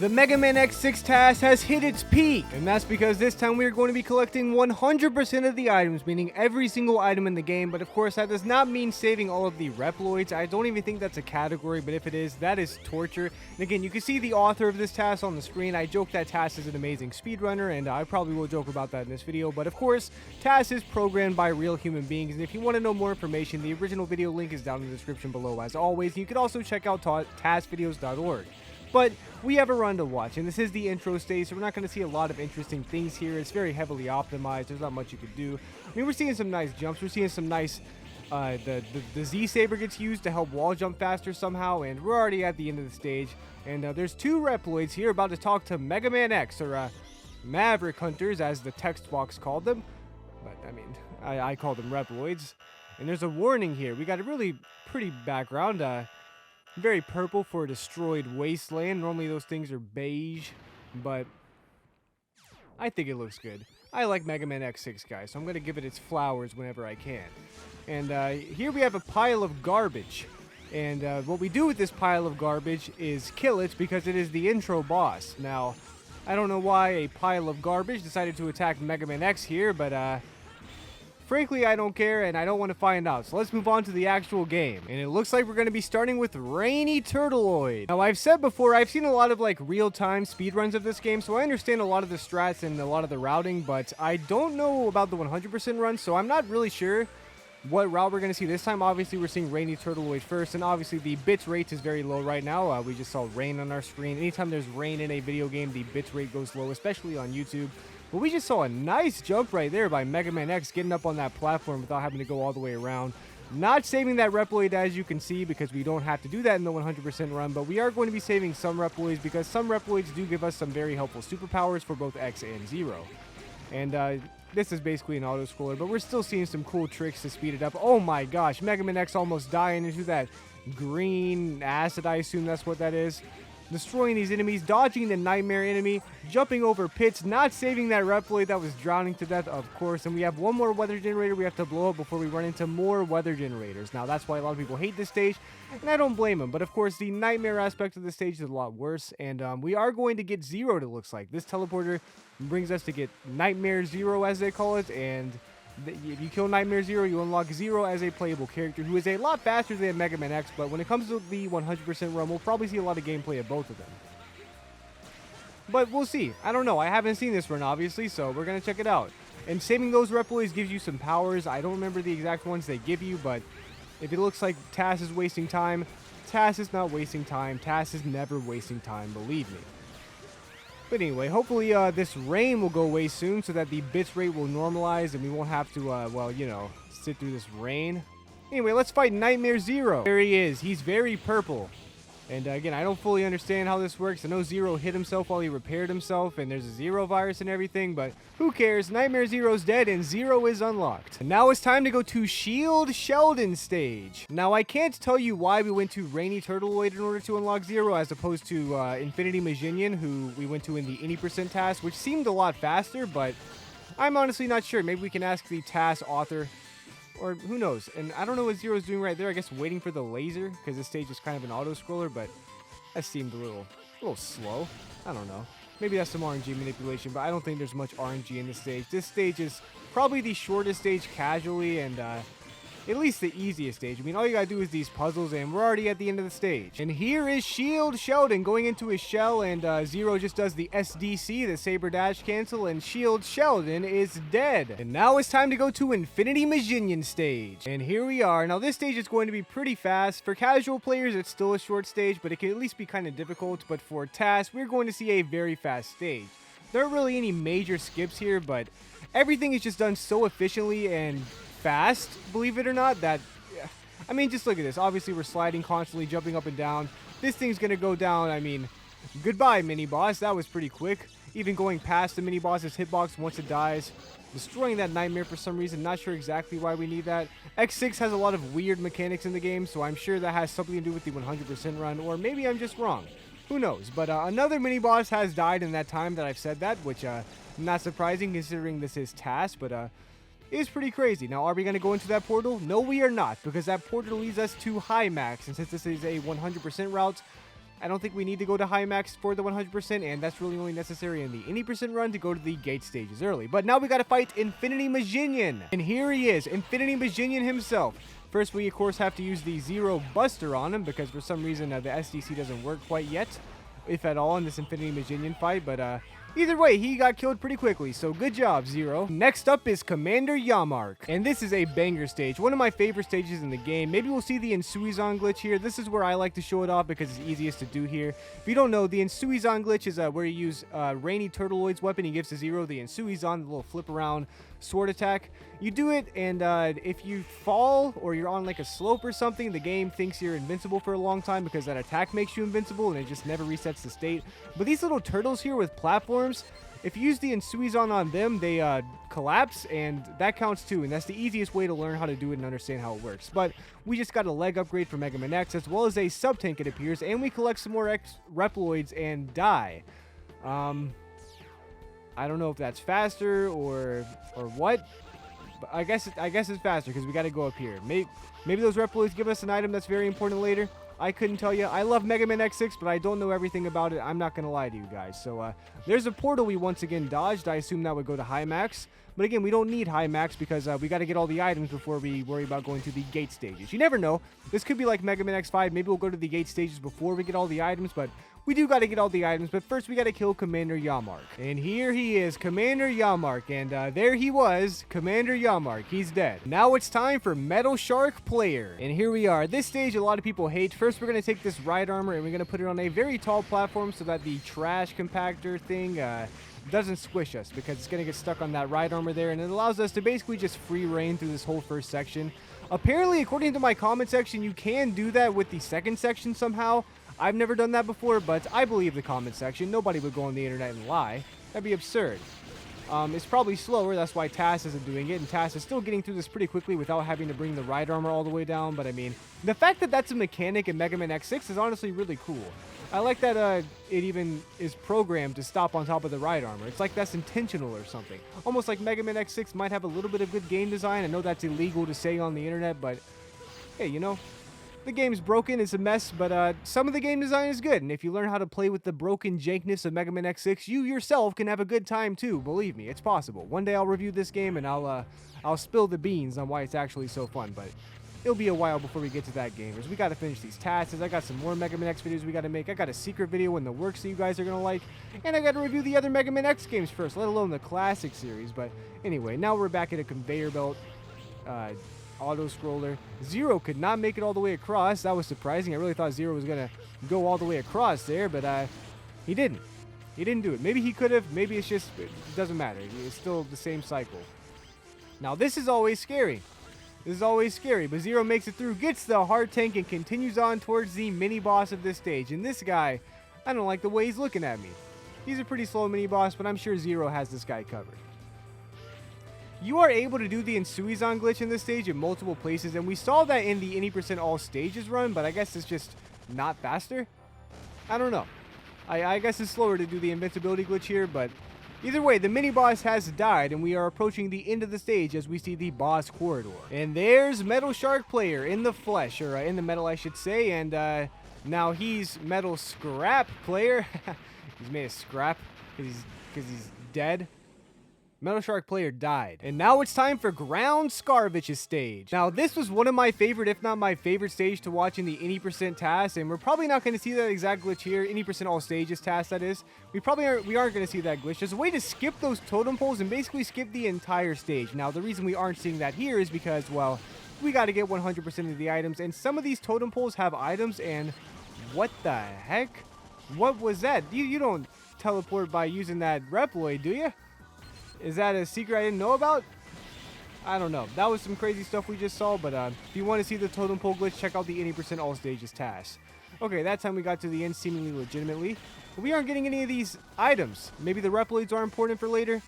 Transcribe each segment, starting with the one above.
The Mega Man X6 TAS has hit its peak, and that's because this time we are going to be collecting 100% of the items, meaning every single item in the game. But of course, that does not mean saving all of the Reploids. I don't even think that's a category, but if it is, that is torture. And again, you can see the author of this TAS on the screen. I joke that TAS is an amazing speedrunner, and I probably will joke about that in this video. But of course, TAS is programmed by real human beings, and if you want to know more information, the original video link is down in the description below as always. You can also check out tasvideos.org. But we have a run to watch, and this is the intro stage, so we're not going to see a lot of interesting things here. It's very heavily optimized. There's not much you could do. I mean, we're seeing some nice jumps. We're seeing some nice... the Z-Saber gets used to help wall jump faster somehow, and we're already at the end of the stage. And there's two Reploids here about to talk to Mega Man X, or Maverick Hunters, as the text box called them. But, I mean, I call them Reploids. And there's a warning here. We got a really pretty background. Very purple for a destroyed wasteland. Normally those things are beige, but I think it looks good. I like Mega Man X6, guys, so I'm going to give it its flowers whenever I can. And here we have a pile of garbage. And what we do with this pile of garbage is kill it because it is the intro boss. Now, I don't know why a pile of garbage decided to attack Mega Man X here, but frankly, I don't care, and I don't want to find out. So let's move on to the actual game. And it looks like we're going to be starting with Rainy Turtleoid. Now, I've said before, I've seen a lot of, like, real-time speedruns of this game, so I understand a lot of the strats and a lot of the routing, but I don't know about the 100% run, so I'm not really sure what route we're going to see this time. Obviously, we're seeing Rainy Turtleoid first, and obviously, the bit rate is very low right now. We just saw rain on our screen. Anytime there's rain in a video game, the bit rate goes low, especially on YouTube. But we just saw a nice jump right there by Mega Man X getting up on that platform without having to go all the way around. Not saving that Reploid, as you can see, because we don't have to do that in the 100% run, but we are going to be saving some Reploids because some Reploids do give us some very helpful superpowers for both X and Zero. And this is basically an auto-scroller, but we're still seeing some cool tricks to speed it up. Oh my gosh, Mega Man X almost dying into that green acid, I assume that's what that is. Destroying these enemies, dodging the nightmare enemy, jumping over pits, not saving that Reploid that was drowning to death, of course. And we have one more weather generator we have to blow up before we run into more weather generators. Now, that's why a lot of people hate this stage, and I don't blame them. But, of course, the nightmare aspect of the stage is a lot worse. And we are going to get Zero, it looks like. This teleporter brings us to get Nightmare Zero, as they call it, and if you kill Nightmare Zero, you unlock Zero as a playable character who is a lot faster than Mega Man X, but when it comes to the 100% run, we'll probably see a lot of gameplay of both of them. But we'll see. I don't know. I haven't seen this run, obviously, so we're going to check it out. And saving those Reploids gives you some powers. I don't remember the exact ones they give you, but if it looks like TAS is wasting time, TAS is not wasting time. TAS is never wasting time, believe me. But anyway, hopefully this rain will go away soon so that the bits rate will normalize and we won't have to, well, you know, sit through this rain. Anyway, let's fight Nightmare Zero. There he is. He's very purple. And again, I don't fully understand how this works. I know Zero hit himself while he repaired himself, and there's a Zero virus and everything, but who cares? Nightmare Zero's dead, and Zero is unlocked. And now it's time to go to Shield Sheldon stage. Now, I can't tell you why we went to Rainy Turtleoid in order to unlock Zero, as opposed to Infinity Maginian, who we went to in the 80% task, which seemed a lot faster, but I'm honestly not sure. Maybe we can ask the TAS author. Or who knows? And I don't know what Zero's doing right there. I guess waiting for the laser, because this stage is kind of an auto-scroller, but that seemed a little slow. I don't know. Maybe that's some RNG manipulation, but I don't think there's much RNG in this stage. This stage is probably the shortest stage casually, and at least the easiest stage. I mean, all you gotta do is these puzzles, and we're already at the end of the stage. And here is Shield Sheldon going into his shell, and Zero just does the SDC, the Saber Dash Cancel, and Shield Sheldon is dead. And now it's time to go to Infinity Maginian stage. And here we are. Now, this stage is going to be pretty fast. For casual players, it's still a short stage, but it can at least be kind of difficult. But for TAS, we're going to see a very fast stage. There aren't really any major skips here, but everything is just done so efficiently and fast, believe it or not, that, I mean, just look at this. Obviously, we're sliding constantly, jumping up and down. This thing's gonna go down. I mean, goodbye, mini-boss. That was pretty quick. Even going past the mini-boss's hitbox once it dies. Destroying that nightmare for some reason. Not sure exactly why we need that. X6 has a lot of weird mechanics in the game, so I'm sure that has something to do with the 100% run, or maybe I'm just wrong. Who knows? But another mini-boss has died in that time that I've said that, which not surprising considering this is TAS, but is pretty crazy. Now, are we going to go into that portal? No, we are not, because that portal leads us to High Max, and since this is a 100% route, I don't think we need to go to high max for the 100%, and that's really only necessary in the 80% run to go to the gate stages early. But now we got to fight Infinity Majinion, and here he is, Infinity Majinion himself. First, we of course have to use the Zero Buster on him because for some reason the SDC doesn't work quite yet, if at all, in this Infinity Majinion fight. But either way, he got killed pretty quickly, so good job, Zero. Next up is Commander Yamark, and this is a banger stage, one of my favorite stages in the game. Maybe we'll see the Insuizan glitch here. This is where I like to show it off because it's easiest to do here. If you don't know, the Insuizan glitch is where you use Rainy Turtleoid's weapon. He gives to Zero the Insuizan, the little flip around sword attack. You do it, and if you fall or you're on like a slope or something, the game thinks you're invincible for a long time because that attack makes you invincible and it just never resets the state. But these little turtles here with platforms, if you use the Insuizan on them, they collapse, and that counts too, and that's the easiest way to learn how to do it and understand how it works. But we just got a leg upgrade for Mega Man X, as well as a sub-tank, it appears, and we collect some more Reploids and die. I don't know if that's faster or what, but I guess it's faster because we got to go up here. Maybe those Reploids give us an item that's very important later. I couldn't tell you. I love Mega Man X6, but I don't know everything about it. I'm not going to lie to you guys. So there's a portal we once again dodged. I assume that would go to high max. But again, we don't need high max because we got to get all the items before we worry about going to the gate stages. You never know. This could be like Mega Man X5. Maybe we'll go to the gate stages before we get all the items, but we do got to get all the items. But first, we got to kill Commander Yamark. And here he is, Commander Yamark. And there he was, Commander Yamark. He's dead. Now it's time for Metal Shark Player. And here we are. This stage, a lot of people hate. First, we're going to take this ride armor and we're going to put it on a very tall platform so that the trash compactor thing doesn't squish us, because it's going to get stuck on that ride armor there, and it allows us to basically just free reign through this whole first section. Apparently, according to my comment section, you can do that with the second section somehow. I've never done that before, but I believe the comment section. Nobody would go on the internet and lie. That'd be absurd. It's probably slower, that's why TAS isn't doing it, and TAS is still getting through this pretty quickly without having to bring the ride armor all the way down. But I mean, the fact that that's a mechanic in Mega Man X6 is honestly really cool. I like that it even is programmed to stop on top of the ride armor. It's like that's intentional or something. Almost like Mega Man X6 might have a little bit of good game design. I know that's illegal to say on the internet, but hey, you know, the game's broken, it's a mess, but some of the game design is good. And if you learn how to play with the broken jankness of Mega Man X6, you yourself can have a good time too. Believe me, it's possible. One day I'll review this game and I'll spill the beans on why it's actually so fun, but it'll be a while before we get to that, gamers. We got to finish these tasks. I got some more Mega Man X videos we got to make. I got a secret video in the works that you guys are going to like. And I got to review the other Mega Man X games first, let alone the classic series. But anyway, now we're back at a conveyor belt auto-scroller. Zero could not make it all the way across. That was surprising. I really thought Zero was going to go all the way across there, but he didn't. He didn't do it. Maybe he could have. Maybe it's just, it doesn't matter. It's still the same cycle. Now, this is always scary. This is always scary, but Zero makes it through, gets the heart tank, and continues on towards the mini-boss of this stage. And this guy, I don't like the way he's looking at me. He's a pretty slow mini-boss, but I'm sure Zero has this guy covered. You are able to do the Insuizan glitch in this stage in multiple places, and we saw that in the 80% all stages run, but I guess it's just not faster? I don't know. I guess it's slower to do the invincibility glitch here, but either way, the mini-boss has died, and we are approaching the end of the stage as we see the boss corridor. And there's Metal Shark Player in the flesh, or in the metal, I should say, and now he's Metal Scrap Player. He's made of scrap because he's dead. Metal Shark Player died. And now it's time for Ground Scarvich's stage. Now, this was one of my favorite, if not my favorite stage to watch in the 80% TAS, and we're probably not going to see that exact glitch here. 80% all stages TAS, that is. We aren't going to see that glitch. There's a way to skip those totem poles and basically skip the entire stage. Now, the reason we aren't seeing that here is because, well, we got to get 100% of the items, and some of these totem poles have items, and what the heck? What was that? You don't teleport by using that Reploid, do you? Is that a secret I didn't know about? I don't know. That was some crazy stuff we just saw, but if you want to see the totem pole glitch, check out the 80% all stages TAS. Okay, that time we got to the end seemingly legitimately. But we aren't getting any of these items. Maybe the Reploids are important for later?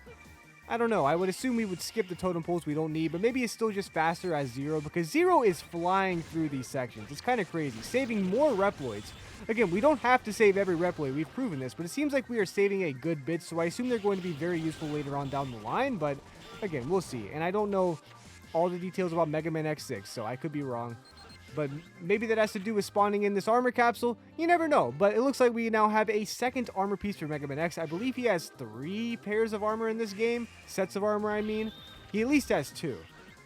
I don't know. I would assume we would skip the totem poles we don't need, but maybe it's still just faster as Zero, because Zero is flying through these sections. It's kind of crazy. Saving more Reploids. Again, we don't have to save every Reploid. We've proven this, but it seems like we are saving a good bit, so I assume they're going to be very useful later on down the line, but again, we'll see. And I don't know all the details about Mega Man X6, so I could be wrong. But maybe that has to do with spawning in this armor capsule. You never know. But it looks like we now have a second armor piece for Mega Man X. I believe he has 3 pairs of armor in this game. Sets of armor, I mean. He at least has 2.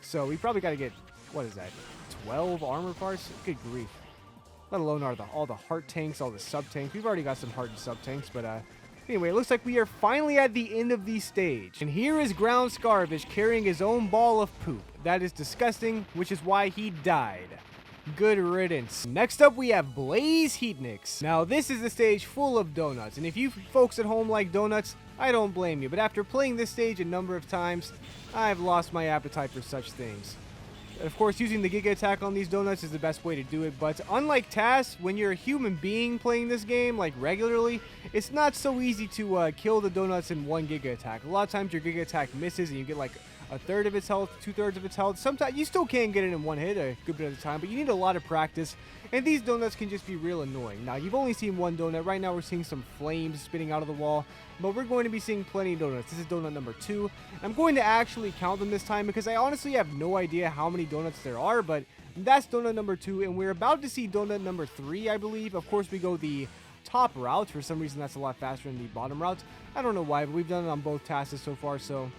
So we probably got to get, what is that, 12 armor parts? Good grief. Let alone all the heart tanks, all the sub-tanks. We've already got some heart and sub-tanks, but anyway, it looks like we are finally at the end of the stage. And here is Ground Scarfish carrying his own ball of poop. That is disgusting, which is why he died. Good riddance. Next up, we have Blaze Heatnix. Now, this is a stage full of donuts, and if you folks at home like donuts, I don't blame you. But after playing this stage a number of times, I've lost my appetite for such things. Of course, using the Giga Attack on these donuts is the best way to do it, but unlike TAS, when you're a human being playing this game, like regularly, it's not so easy to kill the donuts in one Giga Attack. A lot of times your Giga Attack misses and you get like a third of its health, 2/3 of its health. Sometimes you still can get it in one hit a good bit of the time, but you need a lot of practice, and these donuts can just be real annoying. Now, you've only seen one donut. Right now, we're seeing some flames spitting out of the wall, but we're going to be seeing plenty of donuts. This is donut number 2. I'm going to actually count them this time because I honestly have no idea how many donuts there are, but that's donut number 2, and we're about to see donut number 3, I believe. Of course, we go the top route. For some reason, that's a lot faster than the bottom route. I don't know why, but we've done it on both tasks so far, so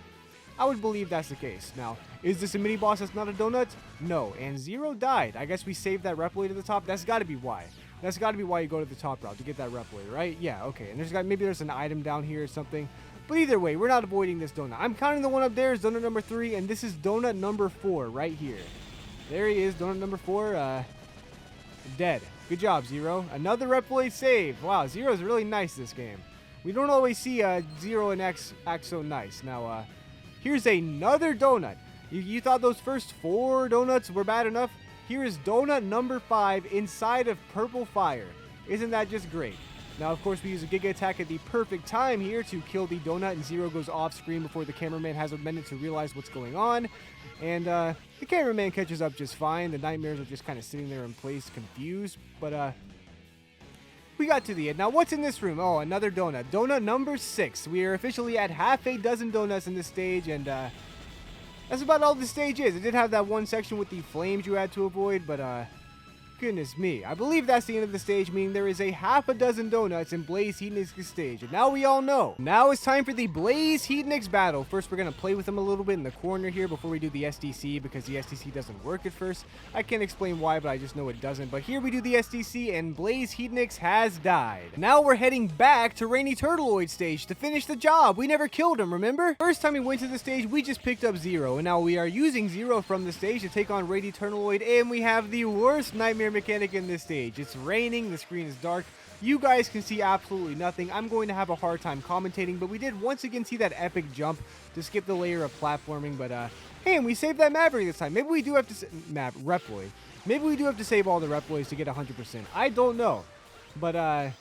I would believe that's the case. Now, is this a mini boss that's not a donut? No, and Zero died. I guess we saved that Reploid at the top. That's got to be why. That's got to be why you go to the top route, to get that Reploid, right? Yeah, okay. And maybe there's an item down here or something. But either way, we're not avoiding this donut. I'm counting the one up there as donut number 3, and this is donut number 4 right here. There he is, donut number 4. Dead. Good job, Zero. Another Reploid save. Wow, Zero's really nice this game. We don't always see Zero and X act so nice. Now, here's another donut. You thought those first 4 donuts were bad enough? Here is donut number 5 inside of purple fire. Isn't that just great? Now, of course, we use a Giga Attack at the perfect time here to kill the donut, and Zero goes off screen before the cameraman has a minute to realize what's going on. And the cameraman catches up just fine. The nightmares are just kind of sitting there in place, confused. But we got to the end. Now, what's in this room? Oh, another donut. Donut number 6. We are officially at half a dozen donuts in this stage, and that's about all the stage is. It did have that one section with the flames you had to avoid, but goodness me. I believe that's the end of the stage, meaning there is a half a dozen donuts in Blaze Heatnix's stage. And now we all know. Now it's time for the Blaze Heatnix battle. First, we're going to play with him a little bit in the corner here before we do the SDC, because the SDC doesn't work at first. I can't explain why, but I just know it doesn't. But here we do the SDC, and Blaze Heatnix has died. Now we're heading back to Rainy Turtleoid stage to finish the job. We never killed him, remember? First time we went to the stage, we just picked up Zero, and now we are using Zero from the stage to take on Rainy Turtleoid, and we have the worst nightmare mechanic in this stage. It's raining, the screen is dark, you guys can see absolutely nothing. I'm going to have a hard time commentating, but we did once again see that epic jump to skip the layer of platforming. But hey, and we saved that Maverick this time. Maybe we do have to Reploid. Maybe we do have to save all the Reploids to get 100%. I don't know, but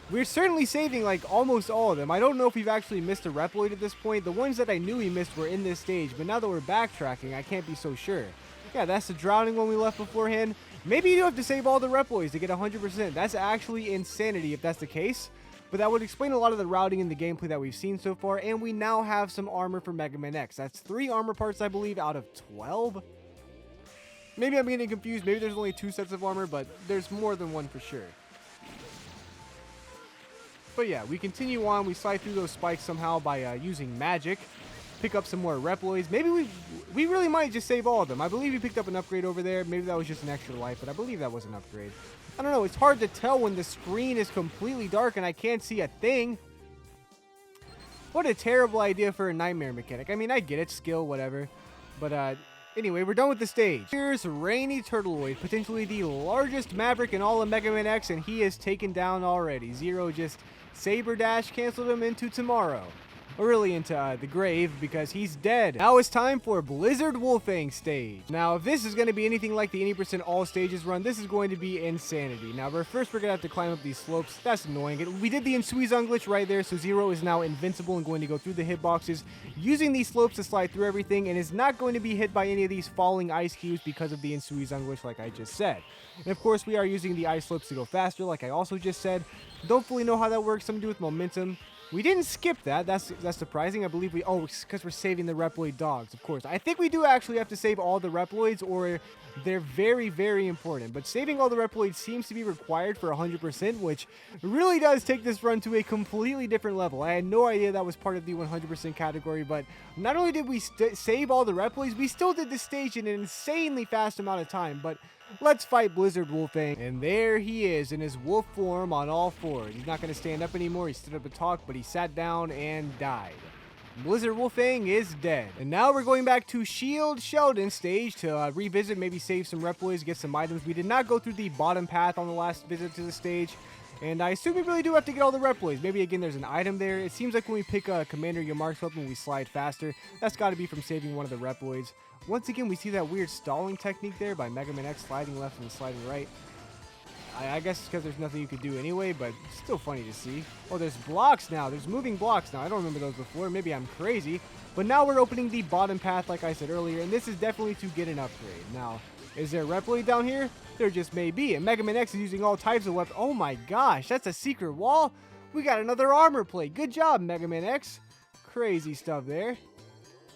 we're certainly saving like almost all of them. I don't know if we've actually missed a Reploid at this point. The ones that I knew we missed were in this stage, but now that we're backtracking, I can't be so sure. Yeah, that's the drowning one we left beforehand. Maybe you do have to save all the Reploids to get 100%. That's actually insanity if that's the case. But that would explain a lot of the routing in the gameplay that we've seen so far. And we now have some armor for Mega Man X. That's 3 armor parts, I believe, out of 12. Maybe I'm getting confused. Maybe there's only 2 sets of armor, but there's more than one for sure. But yeah, we continue on. We slide through those spikes somehow by using magic. Pick up some more Reploids. Maybe we really might just save all of them. I believe we picked up an upgrade over there. Maybe that was just an extra life, but I believe that was an upgrade. I don't know. It's hard to tell when the screen is completely dark and I can't see a thing. What a terrible idea for a nightmare mechanic. I mean, I get it. Skill, whatever. But anyway, we're done with the stage. Here's Rainy Turtleoid, potentially the largest Maverick in all of Mega Man X, and he is taken down already. Zero just Saber Dash canceled him into tomorrow. Or really into the grave, because he's dead. Now it's time for Blizzard Wolfang stage. Now, if this is going to be anything like the 80% all stages run, this is going to be insanity. Now, first we're going to have to climb up these slopes. That's annoying. We did the Insuizan glitch right there, so Zero is now invincible and going to go through the hitboxes, using these slopes to slide through everything, and is not going to be hit by any of these falling ice cubes because of the Insuizan glitch, like I just said. And of course, we are using the ice slopes to go faster, like I also just said. Don't fully know how that works. Something to do with momentum. We didn't skip that. That's surprising. I believe we... Oh, because we're saving the Reploid dogs, of course. I think we do actually have to save all the Reploids, or they're very, very important. But saving all the Reploids seems to be required for 100%, which really does take this run to a completely different level. I had no idea that was part of the 100% category, but not only did we save all the Reploids, we still did this stage in an insanely fast amount of time. But let's fight Blizzard Wolfang. And there he is in his wolf form on all fours. He's not going to stand up anymore. He stood up to talk, but he sat down and died. Blizzard Wolfang is dead. And now we're going back to Shield Sheldon stage to revisit, maybe save some Reploids, get some items. We did not go through the bottom path on the last visit to the stage. And I assume we really do have to get all the Reploids. Maybe, again, there's an item there. It seems like when we pick Commander Yamar's weapon, we slide faster. That's got to be from saving one of the Reploids. Once again, we see that weird stalling technique there by Mega Man X, sliding left and sliding right. I guess it's because there's nothing you could do anyway, but it's still funny to see. Oh, there's blocks now. There's moving blocks now. I don't remember those before. Maybe I'm crazy. But now we're opening the bottom path, like I said earlier, and this is definitely to get an upgrade. Now, is there a Reploid down here? There just may be. And Mega Man X is using all types of weapons. Oh my gosh, that's a secret wall. We got another armor plate. Good job, Mega Man X. Crazy stuff there.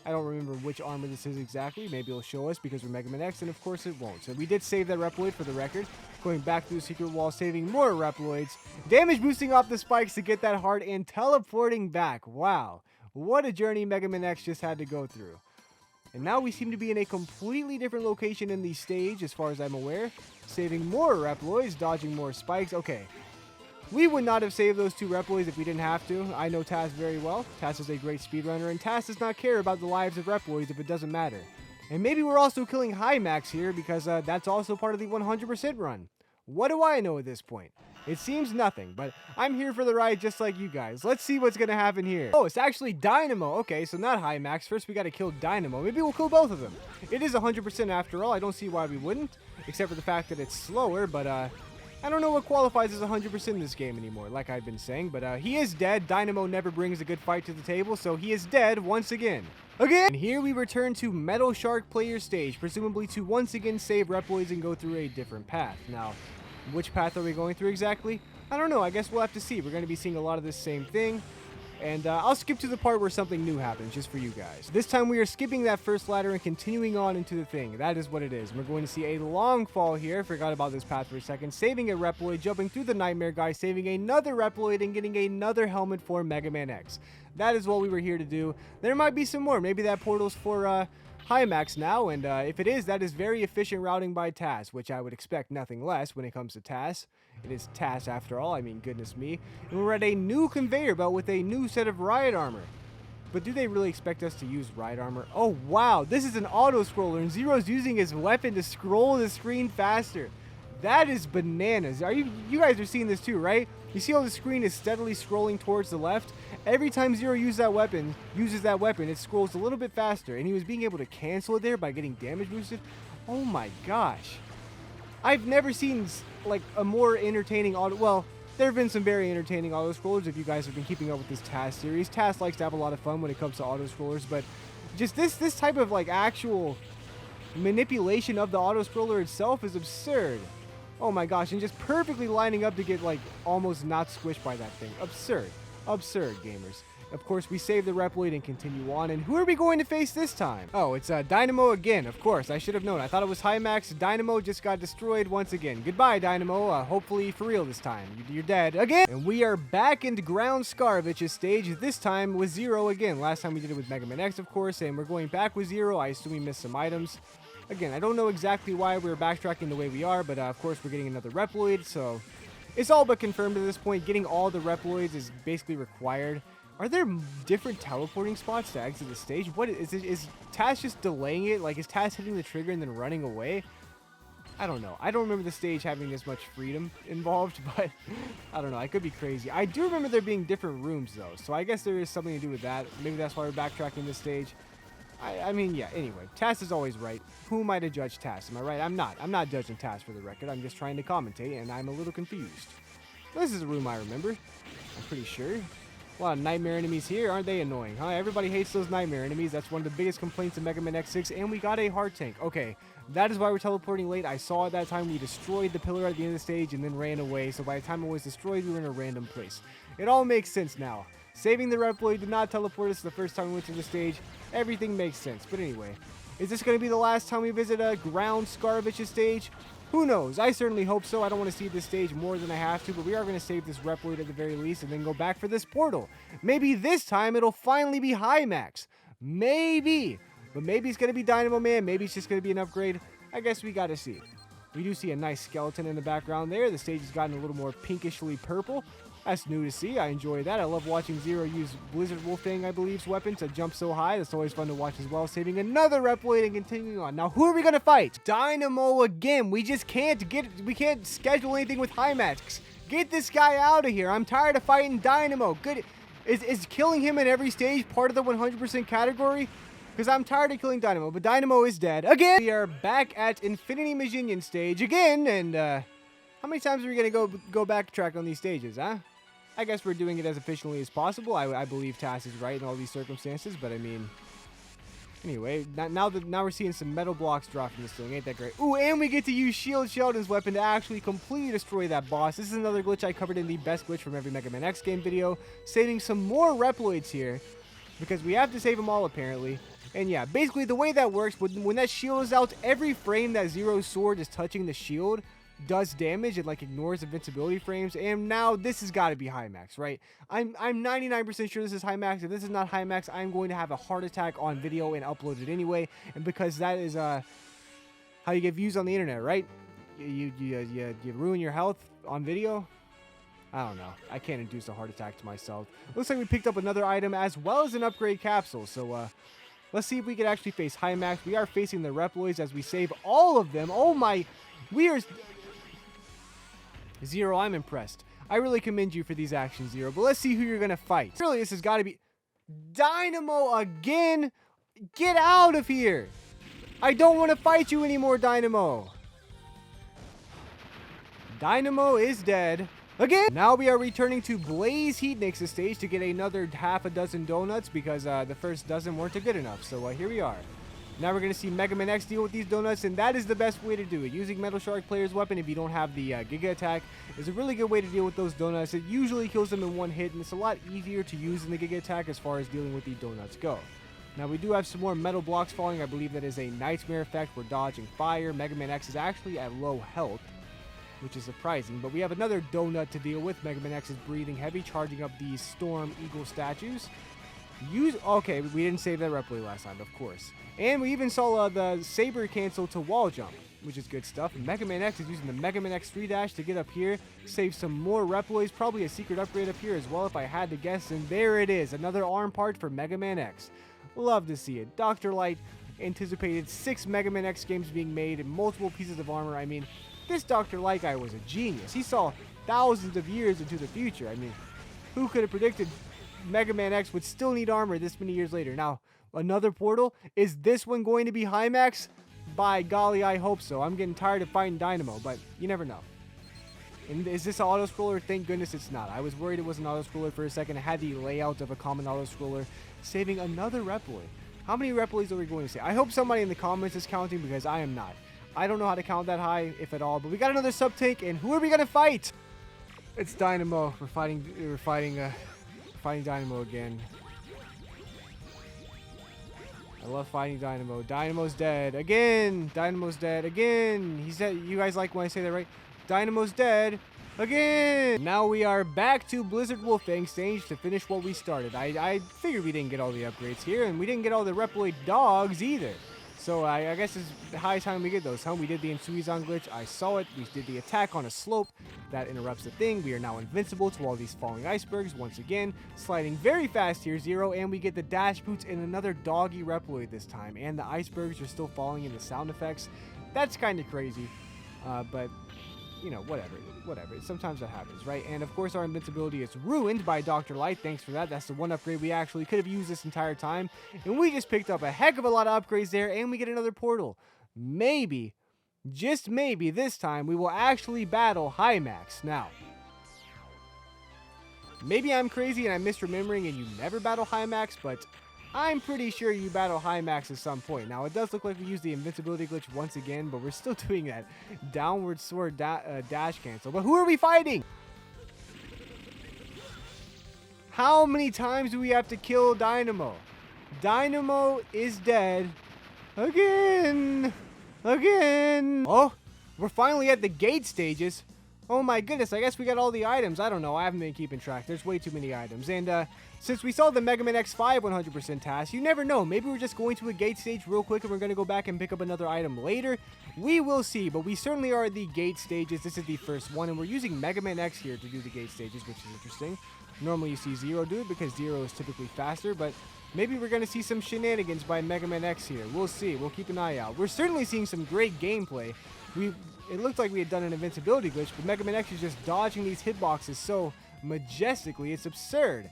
I don't remember which armor this is exactly. Maybe it'll show us because we're Mega Man X, and of course it won't. So we did save that Reploid for the record. Going back through the secret wall, saving more Reploids. Damage boosting off the spikes to get that heart, and teleporting back. Wow. What a journey Mega Man X just had to go through. And now we seem to be in a completely different location in the stage, as far as I'm aware. Saving more Reploids, dodging more spikes. Okay. We would not have saved those two Reploids if we didn't have to. I know TAS very well. TAS is a great speedrunner, and TAS does not care about the lives of Reploids if it doesn't matter. And maybe we're also killing high max here because that's also part of the 100% run. What do I know at this point? It seems nothing, but I'm here for the ride just like you guys. Let's see what's going to happen here. Oh, it's actually Dynamo. Okay, so not high max. First, we got to kill Dynamo. Maybe we'll kill both of them. It is 100% after all. I don't see why we wouldn't, except for the fact that it's slower, but I don't know what qualifies as 100% in this game anymore, like I've been saying, but he is dead. Dynamo never brings a good fight to the table, so he is dead once again. And here we return to Metal Shark player stage, presumably to once again save Reploids and go through a different path. Now, which path are we going through exactly? I don't know. I guess we'll have to see. We're going to be seeing a lot of this same thing. And I'll skip to the part where something new happens, just for you guys. This time we are skipping that first ladder and continuing on into the thing. That is what it is. We're going to see a long fall here. Forgot about this path for a second. Saving a Reploid, jumping through the Nightmare guy, saving another Reploid, and getting another helmet for Mega Man X. That is what we were here to do. There might be some more. Maybe that portal's for high max now, and if it is, that is very efficient routing by TAS, which I would expect nothing less when it comes to TAS. It is TAS after all, I mean, goodness me. And we're at a new conveyor belt with a new set of riot armor. But do they really expect us to use riot armor? Oh, wow, this is an auto-scroller, and Zero's using his weapon to scroll the screen faster. That is bananas. You guys are seeing this too, right? You see how the screen is steadily scrolling towards the left? Every time Zero uses that weapon, it scrolls a little bit faster, and he was being able to cancel it there by getting damage boosted. Oh my gosh. I've never seen like a more entertaining auto. Well, there have been some very entertaining auto scrollers if you guys have been keeping up with this TAS series. TAS likes to have a lot of fun when it comes to auto scrollers, but just this type of like actual manipulation of the auto scroller itself is absurd. Oh my gosh, and just perfectly lining up to get like almost not squished by that thing. Absurd. Absurd, gamers. Of course, we save the Reploid and continue on. And who are we going to face this time? Oh, it's Dynamo again. Of course, I should have known. I thought it was high max. Dynamo just got destroyed once again. Goodbye, Dynamo. Hopefully for real this time. You're dead again. And we are back into Ground Scarvich's stage, this time with Zero again. Last time we did it with Mega Man X, of course, and we're going back with Zero. I assume we missed some items. Again, I don't know exactly why we're backtracking the way we are, but of course we're getting another Reploid, so it's all but confirmed at this point. Getting all the Reploids is basically required. Are there different teleporting spots to exit the stage? What is TAS just delaying it? Like, is TAS hitting the trigger and then running away? I don't know. I don't remember the stage having this much freedom involved, but I don't know. I could be crazy. I do remember there being different rooms, though, so I guess there is something to do with that. Maybe that's why we're backtracking this stage. I mean, yeah, anyway. TAS is always right. Who am I to judge TAS? Am I right? I'm not. I'm not judging TAS for the record. I'm just trying to commentate, and I'm a little confused. This is a room I remember. I'm pretty sure. A lot of nightmare enemies here. Aren't they annoying, huh? Everybody hates those nightmare enemies. That's one of the biggest complaints of Mega Man X6. And we got a heart tank. Okay, that is why we're teleporting late. I saw at that time we destroyed the pillar at the end of the stage and then ran away. So by the time it was destroyed, we were in a random place. It all makes sense now. Saving the Reploid did not teleport us the first time we went to the stage. Everything makes sense. But anyway, is this going to be the last time we visit a ground Scaravicious stage? Who knows? I certainly hope so. I don't want to see this stage more than I have to, but we are going to save this Reploid at the very least and then go back for this portal. Maybe this time it'll finally be high max. Maybe. But maybe it's going to be Dynamo Man. Maybe it's just going to be an upgrade. I guess we got to see. We do see a nice skeleton in the background there. The stage has gotten a little more pinkishly purple. That's new to see. I enjoy that. I love watching Zero use Blizzard Wolfang, I believe's weapon to jump so high. That's always fun to watch as well. Saving another Reploid and continuing on. Now, who are we going to fight? Dynamo again. We just can't schedule anything with high max. Get this guy out of here. I'm tired of fighting Dynamo. Good. Is killing him in every stage part of the 100% category? Because I'm tired of killing Dynamo, but Dynamo is dead. Again, we are back at Infinity Maginian stage again, and how many times are we going to go backtrack on these stages, huh? I guess we're doing it as efficiently as possible. I believe TAS is right in all these circumstances, but I mean, anyway, now we're seeing some metal blocks drop from this thing. Ain't that great? Ooh, and we get to use Shield Sheldon's weapon to actually completely destroy that boss. This is another glitch I covered in the best glitch from every Mega Man X game video, saving some more Reploids here, because we have to save them all apparently. And yeah, basically the way that works, when that shield is out, every frame that Zero's sword is touching the shield does damage. It like ignores invincibility frames. And now this has got to be high max, right? I'm 99% sure this is high max. If this is not high max, I'm going to have a heart attack on video and upload it anyway. And because that is how you get views on the internet, right? You ruin your health on video. I don't know. I can't induce a heart attack to myself. Looks like we picked up another item as well as an upgrade capsule. So let's see if we can actually face high max. We are facing the Reploids as we save all of them. Oh my, we are... Zero, I'm impressed. I really commend you for these actions, Zero. But let's see who you're going to fight. Really, this has got to be... Dynamo again? Get out of here. I don't want to fight you anymore, Dynamo. Dynamo is dead. Again! Now we are returning to Blaze Heatnik's stage to get another half a dozen donuts because the first dozen weren't good enough. So here we are. Now we're going to see Mega Man X deal with these donuts, and that is the best way to do it. Using Metal Shark Player's weapon if you don't have the Giga Attack is a really good way to deal with those donuts. It usually kills them in one hit, and it's a lot easier to use in the Giga Attack as far as dealing with the donuts go. Now we do have some more metal blocks falling. I believe that is a Nightmare effect. We're dodging fire. Mega Man X is actually at low health, which is surprising. But we have another donut to deal with. Mega Man X is breathing heavy, charging up these Storm Eagle statues. Okay, we didn't save that Reploid last time, of course. And we even saw the Saber cancel to wall jump, which is good stuff. And Mega Man X is using the Mega Man X 3 dash to get up here, save some more Reploids, probably a secret upgrade up here as well if I had to guess. And there it is, another arm part for Mega Man X. Love to see it. Dr. Light anticipated 6 Mega Man X games being made and multiple pieces of armor. I mean, this Dr. Light guy was a genius. He saw thousands of years into the future. I mean, who could have predicted Mega Man X would still need armor this many years later? Now, another portal. Is this one going to be high max? By golly, I hope so. I'm getting tired of fighting Dynamo, but you never know. And is this an auto-scroller? Thank goodness it's not. I was worried it was an auto-scroller for a second. It had the layout of a common auto-scroller, saving another Reploid. How many Reploids are we going to say? I hope somebody in the comments is counting because I am not. I don't know how to count that high, if at all. But we got another sub-tank, and who are we going to fight? It's Dynamo. We're fighting Dynamo again. I love fighting Dynamo. Dynamo's dead again. Dynamo's dead again. He said, you guys like when I say that, right? Dynamo's dead again. Now we are back to Blizzard Wolfang stage to finish what we started. I figured we didn't get all the upgrades here, and we didn't get all the Reploid dogs either. So I guess it's high time we get those, huh? We did the Insuizan glitch. I saw it. We did the attack on a slope. That interrupts the thing. We are now invincible to all these falling icebergs once again. Sliding very fast here, Zero. And we get the dash boots and another doggy Reploid this time. And the icebergs are still falling in the sound effects. That's kind of crazy. But, you know, whatever. Sometimes that happens, right? And, of course, our invincibility is ruined by Dr. Light. Thanks for that. That's the one upgrade we actually could have used this entire time. And we just picked up a heck of a lot of upgrades there, and we get another portal. Maybe, just maybe, this time we will actually battle High Max. Now, maybe I'm crazy and I'm misremembering and you never battle High Max, but I'm pretty sure you battle High Max at some point. Now, it does look like we used the invincibility glitch once again, but we're still doing that downward sword dash cancel. But who are we fighting? How many times do we have to kill Dynamo? Dynamo is dead. Again. Again. Oh, we're finally at the gate stages. Oh my goodness, I guess we got all the items. I don't know, I haven't been keeping track. There's way too many items. And since we saw the Mega Man X5 100% task, you never know. Maybe we're just going to a gate stage real quick and we're going to go back and pick up another item later. We will see, but we certainly are at the gate stages. This is the first one, and we're using Mega Man X here to do the gate stages, which is interesting. Normally you see Zero do it because Zero is typically faster, but maybe we're going to see some shenanigans by Mega Man X here. We'll see. We'll keep an eye out. We're certainly seeing some great gameplay. It looked like we had done an invincibility glitch, but Mega Man X is just dodging these hitboxes so majestically. It's absurd.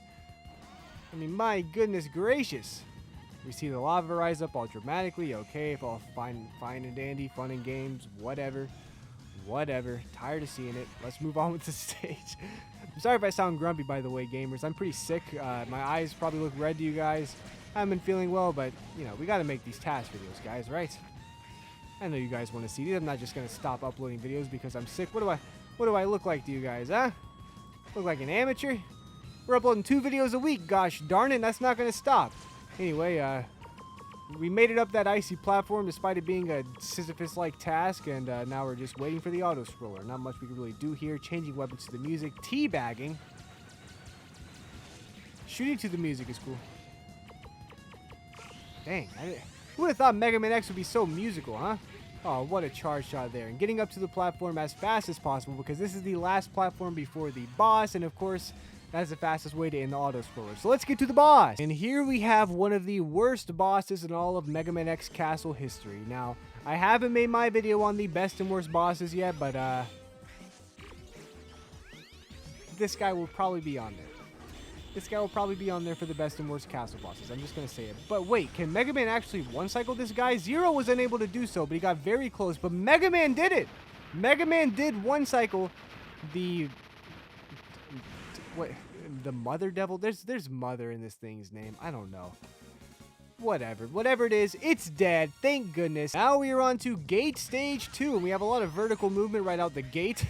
I mean, my goodness gracious. We see the lava rise up all dramatically. Okay, if all fine and dandy, fun and games, whatever. Whatever. Tired of seeing it. Let's move on with the stage. I'm sorry if I sound grumpy, by the way, gamers. I'm pretty sick. My eyes probably look red to you guys. I haven't been feeling well, but, you know, we got to make these task videos, guys, right? I know you guys want to see these. I'm not just going to stop uploading videos because I'm sick. What do I look like to you guys, huh? Look like an amateur? We're uploading 2 videos a week. Gosh darn it, that's not going to stop. Anyway, we made it up that icy platform despite it being a Sisyphus-like task, and now we're just waiting for the auto-scroller. Not much we can really do here. Changing weapons to the music. Teabagging. Shooting to the music is cool. Dang, who would have thought Mega Man X would be so musical, huh? Oh, what a charge shot there. And getting up to the platform as fast as possible because this is the last platform before the boss. And of course, that's the fastest way to end the auto-scroller. So let's get to the boss. And here we have one of the worst bosses in all of Mega Man X Castle history. Now, I haven't made my video on the best and worst bosses yet, but this guy will probably be on there. This guy will probably be on there for the best and worst castle bosses. I'm just going to say it. But wait, can Mega Man actually one-cycle this guy? Zero was unable to do so, but he got very close. But Mega Man did it! Mega Man did one-cycle the... What? The Mother Devil? There's Mother in this thing's name. I don't know. Whatever it is, it's dead. Thank goodness. Now we are on to Gate Stage 2, and we have a lot of vertical movement right out the gate.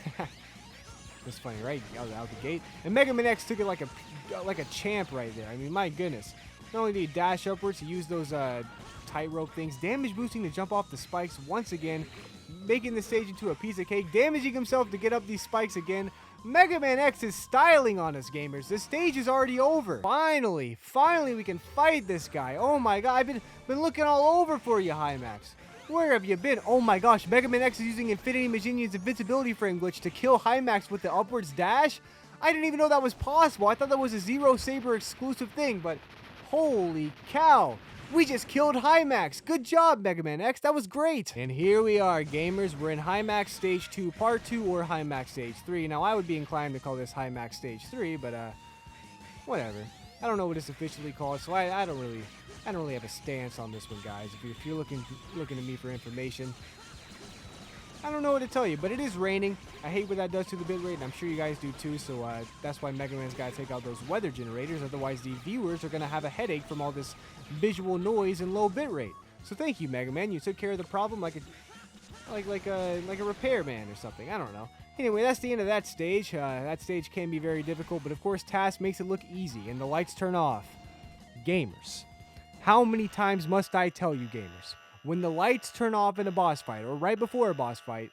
That's funny, right? Out the gate. And Mega Man X took it like a champ right there. I mean, my goodness. Not only did he dash upwards, he used those tightrope things, damage boosting to jump off the spikes once again, making the stage into a piece of cake, damaging himself to get up these spikes again. Mega Man X is styling on us, gamers. The stage is already over. Finally we can fight this guy. Oh my god, I've been looking all over for you, Hymax. Where have you been? Oh my gosh, Mega Man X is using Infinity Maginion's invincibility frame glitch to kill Hymax with the upwards dash? I didn't even know that was possible. I thought that was a Zero Saber exclusive thing, but holy cow. We just killed Hymax. Good job, Mega Man X. That was great. And here we are, gamers. We're in Hymax Stage 2 Part 2 or Hymax Stage 3. Now, I would be inclined to call this Hymax Stage 3, but whatever. I don't know what it's officially called, so I don't really have a stance on this one, guys. If you're looking to me for information, I don't know what to tell you, but it is raining. I hate what that does to the bitrate, and I'm sure you guys do too, so that's why Mega Man's got to take out those weather generators, otherwise the viewers are going to have a headache from all this visual noise and low bitrate. So thank you, Mega Man. You took care of the problem like a repairman or something. I don't know. Anyway, that's the end of that stage. That stage can be very difficult, but of course TAS makes it look easy, and the lights turn off. Gamers, how many times must I tell you, gamers? When the lights turn off in a boss fight, or right before a boss fight,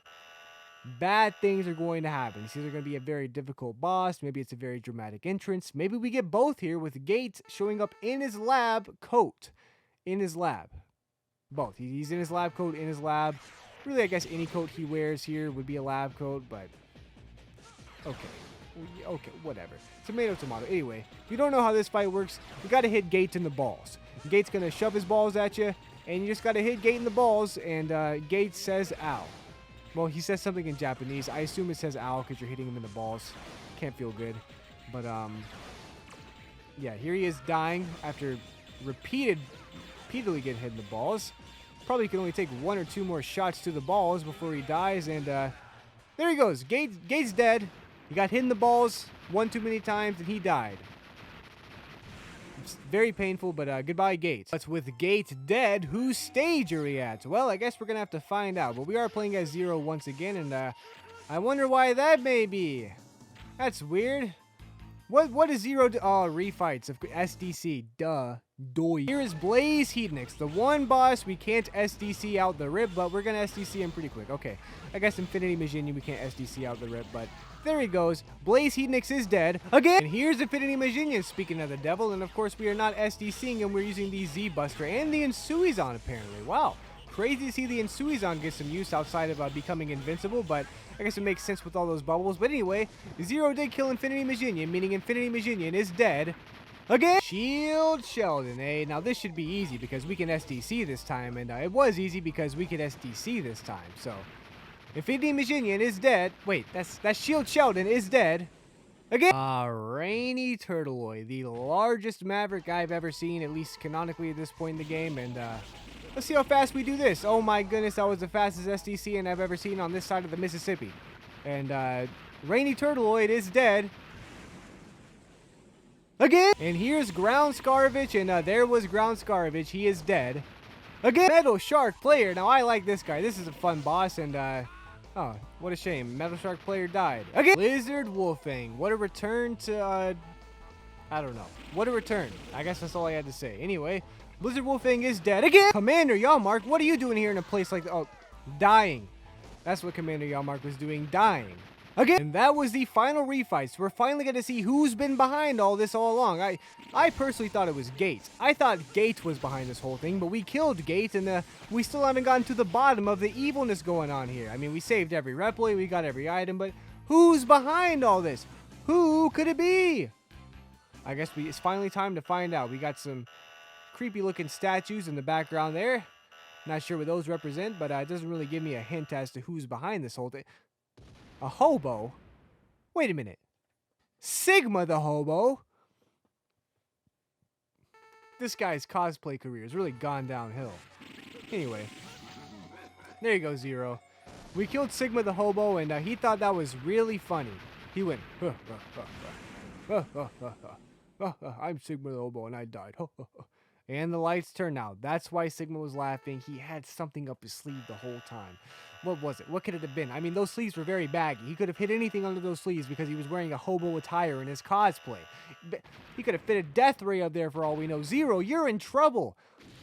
bad things are going to happen. It's either going to be a very difficult boss, maybe it's a very dramatic entrance, maybe we get both here with Gate showing up in his lab coat. In his lab. Both. He's in his lab coat, in his lab. Really, I guess any coat he wears here would be a lab coat, but okay, whatever. Tomato. Anyway, if you don't know how this fight works, you got to hit Gate in the balls. Gate's going to shove his balls at you, and you just got to hit Gate in the balls, and Gate says ow. Well, he says something in Japanese. I assume it says ow because you're hitting him in the balls. Can't feel good. But, yeah, here he is dying after repeatedly getting hit in the balls. Probably can only take 1 or 2 more shots to the balls before he dies, and there he goes. Gate's dead. He got hit in the balls 1 too many times, and he died. It's very painful, but goodbye, Gate. But with Gate dead, whose stage are we at? Well, I guess we're going to have to find out. But we are playing as Zero once again, and I wonder why that may be. That's weird. What is Zero? Oh, refights of SDC. Duh. Doy. Here is Blaze Heatnix, the one boss we can't SDC out the rip, but we're gonna SDC him pretty quick. Okay, I guess Infinity Maginian we can't SDC out the rip, but there he goes. Blaze Heatnix is dead again. And here's Infinity Maginian, speaking of the devil, and of course we are not SDCing him. We're using the Z Buster and the Insuizon apparently. Wow. Crazy to see the Insuizon get some use outside of becoming invincible, but I guess it makes sense with all those bubbles. But anyway, Zero did kill Infinity Maginian, meaning Infinity Maginian is dead. Again, Shield Sheldon, eh? Now this should be easy because we can SDC this time, and it was easy because we could SDC this time. So, Infinity Maginian is dead. Wait, that's Shield Sheldon is dead. Again, Rainy Turtleoid, the largest Maverick I've ever seen, at least canonically at this point in the game, and let's see how fast we do this. Oh my goodness, that was the fastest SDC I've ever seen on this side of the Mississippi. And Rainy Turtleoid is dead. Again. And here's Ground Scaravich, and there was Ground Scaravich. He is dead. Again. Metal Shark Player. Now, I like this guy. This is a fun boss, and oh, what a shame. Metal Shark Player died. Again. Lizard Wolfang. What a return to, I don't know. What a return. I guess that's all I had to say. Anyway, Blizzard Wolfang is dead again. Commander Yalmark, what are you doing here in a place like that? Oh, dying. That's what Commander Yalmark was doing, dying. Again. And that was the final refights. We're finally going to see who's been behind all this all along. I personally thought it was Gates. I thought Gates was behind this whole thing, but we killed Gates, and we still haven't gotten to the bottom of the evilness going on here. I mean, we saved every replay, we got every item, but who's behind all this? Who could it be? I guess it's finally time to find out. We got some creepy looking statues in the background there. Not sure what those represent, but it doesn't really give me a hint as to who's behind this whole thing. A hobo? Wait a minute. Sigma the hobo? This guy's cosplay career has really gone downhill. Anyway, there you go, Zero. We killed Sigma the hobo, and he thought that was really funny. He went, I'm Sigma the hobo, and I died. And the lights turned out. That's why Sigma was laughing. He had something up his sleeve the whole time. What was it? What could it have been? I mean, those sleeves were very baggy. He could have hit anything under those sleeves because he was wearing a hobo attire in his cosplay. He could have fit a death ray up there for all we know. Zero, you're in trouble.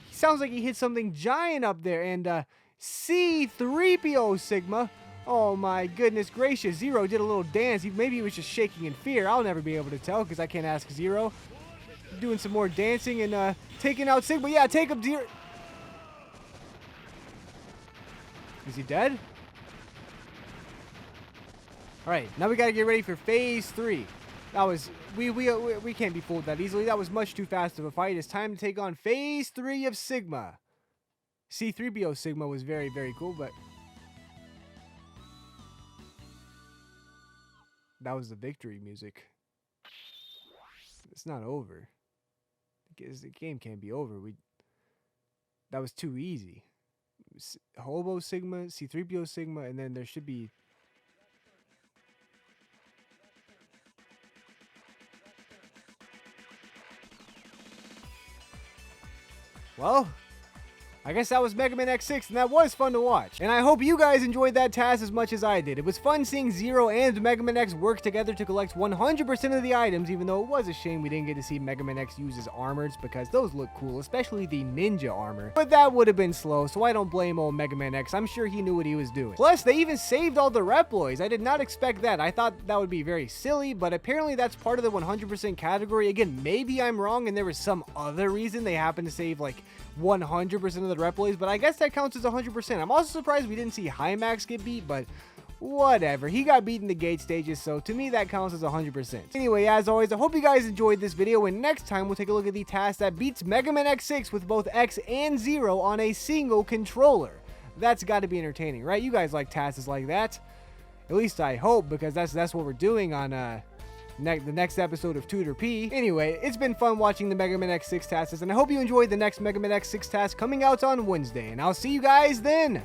He sounds like he hit something giant up there. And C-3PO Sigma. Oh my goodness gracious. Zero did a little dance. Maybe he was just shaking in fear. I'll never be able to tell because I can't ask Zero. Doing some more dancing and taking out Sigma. Yeah, take him, Zero. Is he dead? Alright, now we gotta get ready for phase 3. That was we can't be fooled that easily. That was much too fast of a fight. It's time to take on phase 3 of Sigma. C-3PO Sigma was very, very cool, but that was the victory music. It's not over. The game can't be over. That was too easy. Hobo Sigma, C-3PO Sigma, and then there should be... Well, I guess that was Mega Man X6, and that was fun to watch. And I hope you guys enjoyed that task as much as I did. It was fun seeing Zero and Mega Man X work together to collect 100% of the items, even though it was a shame we didn't get to see Mega Man X use his armors, because those look cool, especially the ninja armor. But that would have been slow, so I don't blame old Mega Man X. I'm sure he knew what he was doing. Plus, they even saved all the Reploids. I did not expect that. I thought that would be very silly, but apparently that's part of the 100% category. Again, maybe I'm wrong and there was some other reason they happened to save like 100% of the Reploids, but I guess that counts as 100%. I'm also surprised we didn't see Hymax get beat, but whatever. He got beat in the gate stages, so to me that counts as 100%. Anyway, as always, I hope you guys enjoyed this video, and next time we'll take a look at the task that beats Mega Man X6 with both X and Zero on a single controller. That's got to be entertaining, right? You guys like tasks like that. At least I hope, because that's what we're doing on the next episode of Tooterp. Anyway, it's been fun watching the Mega Man X6 tasks, and I hope you enjoyed the next Mega Man X6 task coming out on Wednesday, and I'll see you guys then!